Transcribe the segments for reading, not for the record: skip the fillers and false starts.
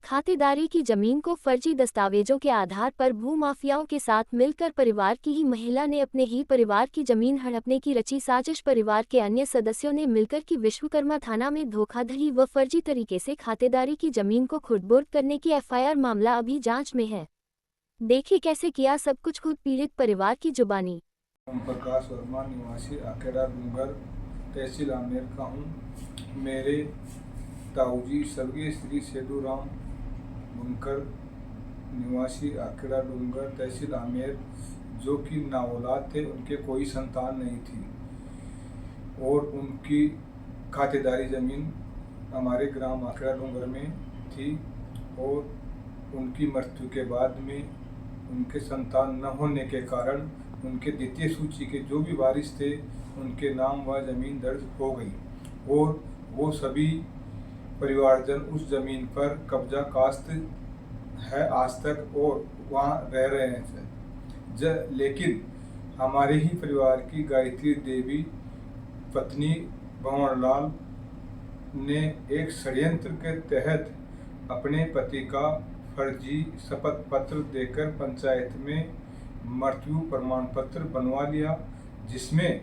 खातेदारी की जमीन को फर्जी दस्तावेजों के आधार पर भूमाफियाओं के साथ मिलकर परिवार की ही महिला ने अपने ही परिवार की जमीन हड़पने की रची साजिश। परिवार के अन्य सदस्यों ने मिलकर की विश्वकर्मा थाना में धोखाधड़ी व फर्जी तरीके से खातेदारी की जमीन को खुर्दबुर्द करने की एफआईआर। मामला अभी जांच में है। देखिए कैसे किया सब कुछ खुद पीड़ित परिवार की जुबानी। ओम प्रकाश वर्मा निवासी आखेड़ा डूंगर तहसील आमेर का हूँ। मेरे ताऊजी स्वर्गीय श्री सेठू राम बुनकर निवासी आखेड़ा डूंगर तहसील आमेर जो कि नाऔलाद थे, उनके कोई संतान नहीं थी और उनकी खातेदारी ज़मीन हमारे ग्राम आखेड़ा डूंगर में थी और उनकी मृत्यु के बाद में उनके संतान न होने के कारण उनके द्वितीय सूची के जो भी वारिस थे उनके नाम व ज़मीन दर्ज हो गई और वो सभी परिवारजन उस ज़मीन पर कब्जा कास्त है आज तक और वहाँ रह रहे हैं। लेकिन हमारे ही परिवार की गायत्री देवी पत्नी भंवरलाल ने एक षड्यंत्र के तहत अपने पति का फर्जी शपथ पत्र देकर पंचायत में मृत्यु प्रमाण पत्र बनवा लिया, जिसमें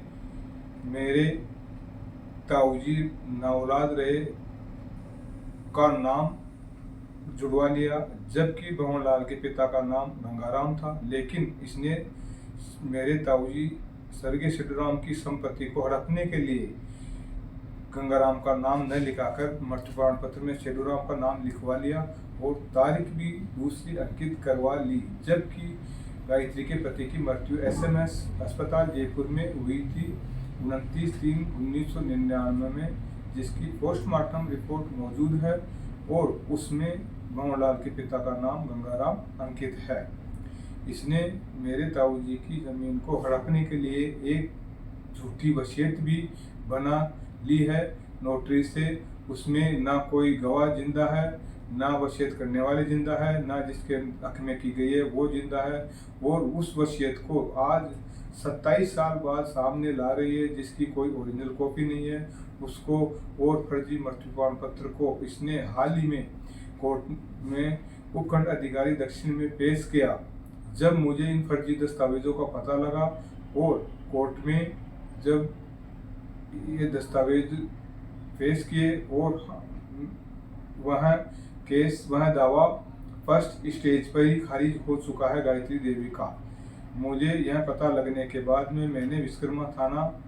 मेरे ताऊजी नाऔलाद रहे का नाम जुड़वा लिया, जबकि भंवरलाल के पिता का नाम गंगाराम था। लेकिन इसने मेरे ताऊजी स्वर्गीय सेठूराम की संपत्ति को हड़पने के लिए गंगाराम का नाम न लिखाकर मृत्यु प्रमाण पत्र में सेठूराम का नाम लिखवा लिया और तारीख भी दूसरी अंकित करवा ली, जबकि गायत्री के पति की मृत्यु एसएमएस अस्पताल जयपुर में हुई थी 29/3/1999 में, जिसकी पोस्टमार्टम रिपोर्ट मौजूद है और उसमें भंवरलाल के पिता का नाम गंगाराम अंकित है। इसने मेरे ताऊजी की ज़मीन को हड़पने के लिए एक झूठी वसीयत भी बना ली है नोटरी से। उसमें ना कोई गवाह जिंदा है, ना वसीयत करने वाले जिंदा है, ना जिसके हक में की गई है वो जिंदा है और उस वसीयत को आज 27 साल बाद सामने ला रही है, जिसकी कोई ओरिजिनल कॉपी नहीं है उसको। और फर्जी मृत्यु प्रमाण पत्र को इसने हाल ही में कोर्ट में उपखंड अधिकारी दक्षिण में पेश किया। जब मुझे इन फर्जी दस्तावेजों का पता लगा और कोर्ट में जब ये दस्तावेज पेश किए और वह दावा फर्स्ट स्टेज पर ही खारिज हो चुका है गायत्री देवी का। मुझे यह पता लगने के बाद में मैंने विश्वकर्मा थाना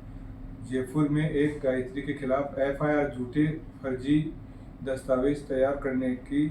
जयपुर में एक गायत्री के खिलाफ एफआईआर झूठे फर्जी दस्तावेज तैयार करने की